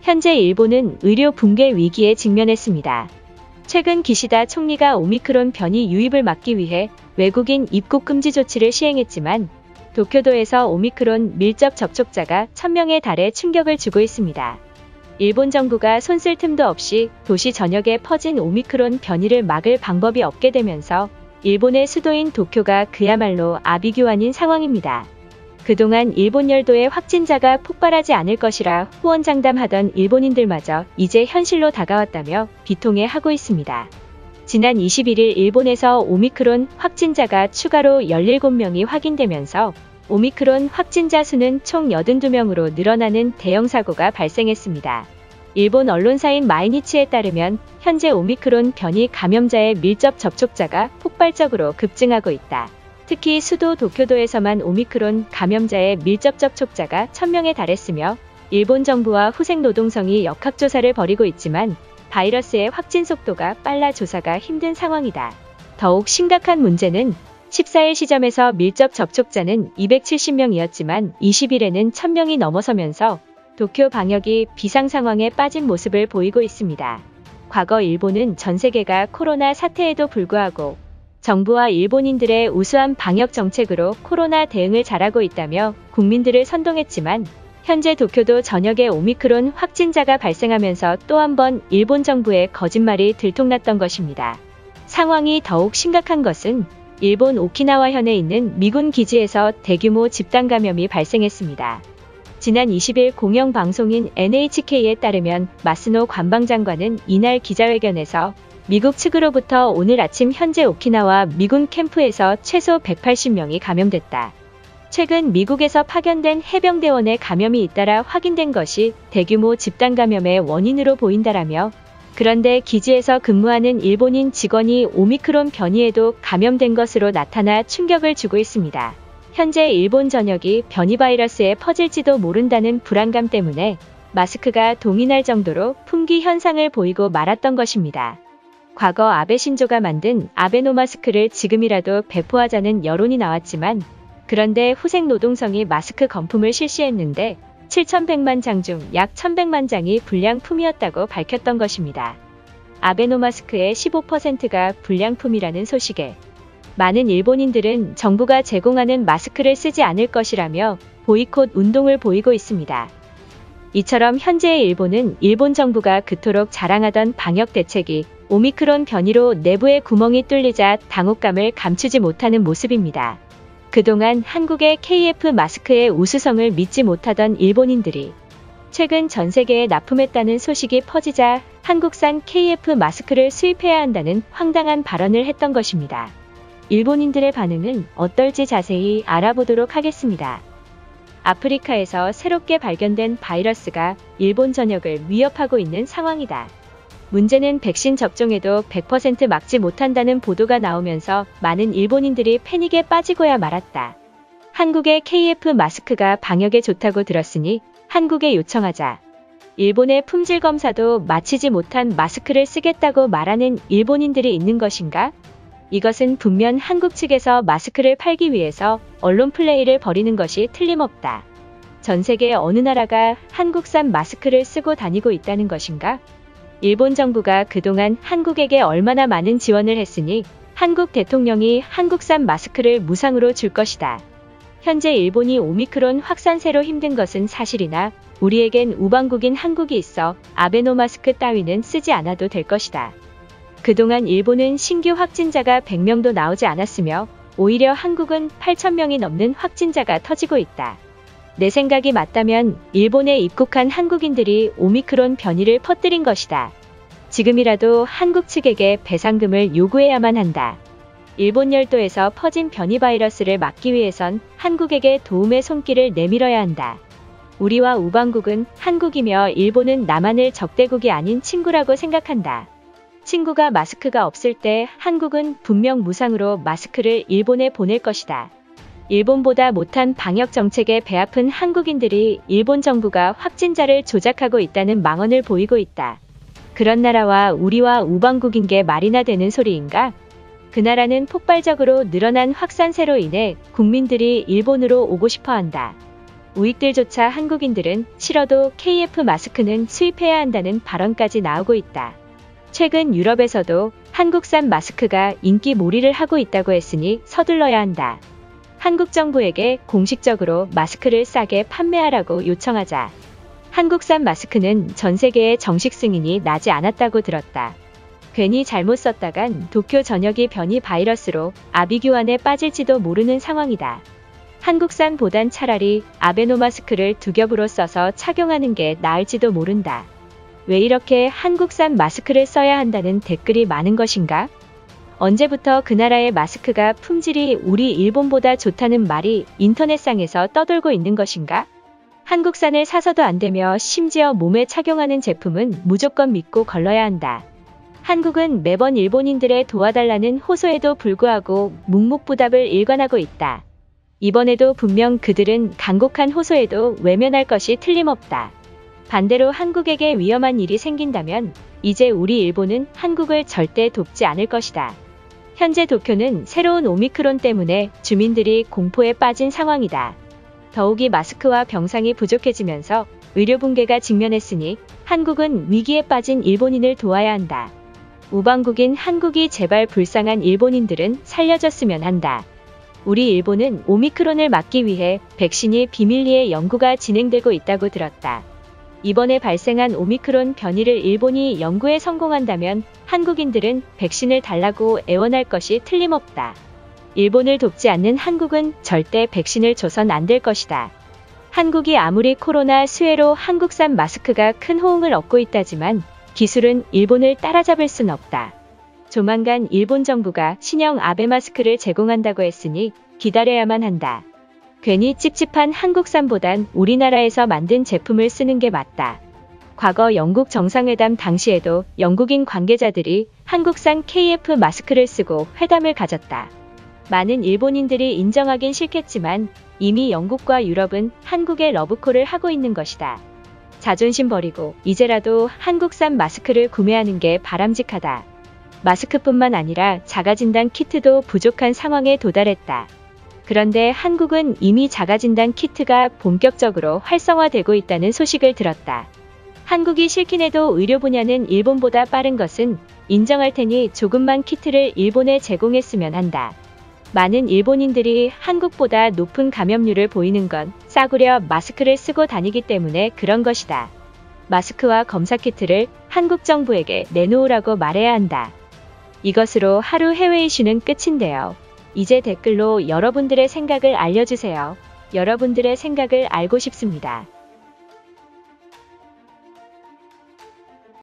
현재 일본은 의료 붕괴 위기에 직면했습니다. 최근 기시다 총리가 오미크론 변이 유입을 막기 위해 외국인 입국 금지 조치를 시행했지만 도쿄도에서 오미크론 밀접 접촉자가 1000명에 달해 충격을 주고 있습니다. 일본 정부가 손쓸 틈도 없이 도시 전역에 퍼진 오미크론 변이를 막을 방법이 없게 되면서 일본의 수도인 도쿄가 그야말로 아비규환인 상황입니다. 그동안 일본 열도의 확진자가 폭발하지 않을 것이라 호언장담하던 일본인들마저 이제 현실로 다가왔다며 비통해하고 있습니다. 지난 21일 일본에서 오미크론 확진자가 추가로 17명이 확인되면서 오미크론 확진자 수는 총 82명으로 늘어나는 대형 사고가 발생했습니다. 일본 언론사인 마이니치에 따르면 현재 오미크론 변이 감염자의 밀접 접촉자가 폭발적으로 급증하고 있다. 특히 수도 도쿄도에서만 오미크론 감염자의 밀접 접촉자가 1000명에 달했으며 일본 정부와 후생노동성이 역학조사를 벌이고 있지만 바이러스의 확진 속도가 빨라 조사가 힘든 상황이다. 더욱 심각한 문제는 14일 시점에서 밀접 접촉자는 270명이었지만 20일에는 1000명이 넘어서면서 도쿄 방역이 비상 상황에 빠진 모습을 보이고 있습니다. 과거 일본은 전 세계가 코로나 사태에도 불구하고 정부와 일본인들의 우수한 방역 정책으로 코로나 대응을 잘하고 있다며 국민들을 선동했지만 현재 도쿄도 전역에 오미크론 확진자가 발생하면서 또 한 번 일본 정부의 거짓말이 들통났던 것입니다. 상황이 더욱 심각한 것은 일본 오키나와현에 있는 미군 기지에서 대규모 집단 감염이 발생했습니다. 지난 20일 공영방송인 NHK에 따르면 마스노 관방장관은 이날 기자회견에서 미국 측으로부터 오늘 아침 현재 오키나와 미군 캠프에서 최소 180명이 감염됐다. 최근 미국에서 파견된 해병대원의 감염이 잇따라 확인된 것이 대규모 집단 감염의 원인으로 보인다라며 그런데 기지에서 근무하는 일본인 직원이 오미크론 변이에도 감염된 것으로 나타나 충격을 주고 있습니다. 현재 일본 전역이 변이 바이러스에 퍼질지도 모른다는 불안감 때문에 마스크가 동이 날 정도로 품귀 현상을 보이고 말았던 것입니다. 과거 아베 신조가 만든 아베노마스크를 지금이라도 배포하자는 여론이 나왔지만 그런데 후생노동성이 마스크 건품을 실시했는데 7100만 장 중 약 1100만 장이 불량품이었다고 밝혔던 것입니다. 아베노마스크의 15%가 불량품이라는 소식에 많은 일본인들은 정부가 제공하는 마스크를 쓰지 않을 것이라며 보이콧 운동을 보이고 있습니다. 이처럼 현재의 일본은 일본 정부가 그토록 자랑하던 방역 대책이 오미크론 변이로 내부의 구멍이 뚫리자 당혹감을 감추지 못하는 모습입니다. 그동안 한국의 KF 마스크의 우수성을 믿지 못하던 일본인들이 최근 전 세계에 납품했다는 소식이 퍼지자 한국산 KF 마스크를 수입해야 한다는 황당한 발언을 했던 것입니다. 일본인들의 반응은 어떨지 자세히 알아보도록 하겠습니다. 아프리카에서 새롭게 발견된 바이러스가 일본 전역을 위협하고 있는 상황이다. 문제는 백신 접종에도 100% 막지 못한다는 보도가 나오면서 많은 일본인들이 패닉에 빠지고야 말았다. 한국의 KF 마스크가 방역에 좋다고 들었으니 한국에 요청하자. 일본의 품질 검사도 마치지 못한 마스크를 쓰겠다고 말하는 일본인들이 있는 것인가? 이것은 분명 한국 측에서 마스크를 팔기 위해서 언론 플레이를 벌이는 것이 틀림없다. 전 세계 어느 나라가 한국산 마스크를 쓰고 다니고 있다는 것인가? 일본 정부가 그동안 한국에게 얼마나 많은 지원을 했으니 한국 대통령이 한국산 마스크를 무상으로 줄 것이다. 현재 일본이 오미크론 확산세로 힘든 것은 사실이나 우리에겐 우방국인 한국이 있어 아베노마스크 따위는 쓰지 않아도 될 것이다. 그동안 일본은 신규 확진자가 100명도 나오지 않았으며 오히려 한국은 8,000명이 넘는 확진자가 터지고 있다. 내 생각이 맞다면 일본에 입국한 한국인들이 오미크론 변이를 퍼뜨린 것이다. 지금이라도 한국 측에게 배상금을 요구해야만 한다. 일본 열도에서 퍼진 변이 바이러스를 막기 위해선 한국에게 도움의 손길을 내밀어야 한다. 우리와 우방국은 한국이며 일본은 남한을 적대국이 아닌 친구라고 생각한다. 친구가 마스크가 없을 때 한국은 분명 무상으로 마스크를 일본에 보낼 것이다. 일본보다 못한 방역 정책에 배아픈 한국인들이 일본 정부가 확진자를 조작하고 있다는 망언을 보이고 있다. 그런 나라와 우리와 우방국인 게 말이나 되는 소리인가? 그 나라는 폭발적으로 늘어난 확산세로 인해 국민들이 일본으로 오고 싶어 한다. 우익들조차 한국인들은 싫어도 KF 마스크는 수입해야 한다는 발언까지 나오고 있다. 최근 유럽에서도 한국산 마스크가 인기 몰이를 하고 있다고 했으니 서둘러야 한다. 한국 정부에게 공식적으로 마스크를 싸게 판매하라고 요청하자. 한국산 마스크는 전 세계의 정식 승인이 나지 않았다고 들었다. 괜히 잘못 썼다간 도쿄 전역이 변이 바이러스로 아비규환에 빠질지도 모르는 상황이다. 한국산보단 차라리 아베노마스크를 두 겹으로 써서 착용하는 게 나을지도 모른다. 왜 이렇게 한국산 마스크를 써야 한다는 댓글이 많은 것인가? 언제부터 그 나라의 마스크가 품질이 우리 일본보다 좋다는 말이 인터넷상에서 떠돌고 있는 것인가? 한국산을 사서도 안 되며 심지어 몸에 착용하는 제품은 무조건 믿고 걸러야 한다. 한국은 매번 일본인들의 도와달라는 호소에도 불구하고 묵묵부답을 일관하고 있다. 이번에도 분명 그들은 간곡한 호소에도 외면할 것이 틀림없다. 반대로 한국에게 위험한 일이 생긴다면 이제 우리 일본은 한국을 절대 돕지 않을 것이다. 현재 도쿄는 새로운 오미크론 때문에 주민들이 공포에 빠진 상황이다. 더욱이 마스크와 병상이 부족해지면서 의료 붕괴가 직면했으니 한국은 위기에 빠진 일본인을 도와야 한다. 우방국인 한국이 제발 불쌍한 일본인들은 살려줬으면 한다. 우리 일본은 오미크론을 막기 위해 백신이 비밀리에 연구가 진행되고 있다고 들었다. 이번에 발생한 오미크론 변이를 일본이 연구에 성공한다면 한국인들은 백신을 달라고 애원할 것이 틀림없다. 일본을 돕지 않는 한국은 절대 백신을 줘선 안 될 것이다. 한국이 아무리 코로나 수혜로 한국산 마스크가 큰 호응을 얻고 있다지만 기술은 일본을 따라잡을 순 없다. 조만간 일본 정부가 신형 아베 마스크를 제공한다고 했으니 기다려야만 한다. 괜히 찝찝한 한국산보단 우리나라에서 만든 제품을 쓰는 게 맞다. 과거 영국 정상회담 당시에도 영국인 관계자들이 한국산 KF 마스크를 쓰고 회담을 가졌다. 많은 일본인들이 인정하긴 싫겠지만 이미 영국과 유럽은 한국에 러브콜을 하고 있는 것이다. 자존심 버리고 이제라도 한국산 마스크를 구매하는 게 바람직하다. 마스크뿐만 아니라 자가진단 키트도 부족한 상황에 도달했다. 그런데 한국은 이미 자가진단 키트가 본격적으로 활성화되고 있다는 소식을 들었다. 한국이 싫긴 해도 의료 분야는 일본보다 빠른 것은 인정할 테니 조금만 키트를 일본에 제공했으면 한다. 많은 일본인들이 한국보다 높은 감염률을 보이는 건 싸구려 마스크를 쓰고 다니기 때문에 그런 것이다. 마스크와 검사 키트를 한국 정부에게 내놓으라고 말해야 한다. 이것으로 하루 해외 이슈는 끝인데요. 이제 댓글로 여러분들의 생각을 알려주세요. 여러분들의 생각을 알고 싶습니다.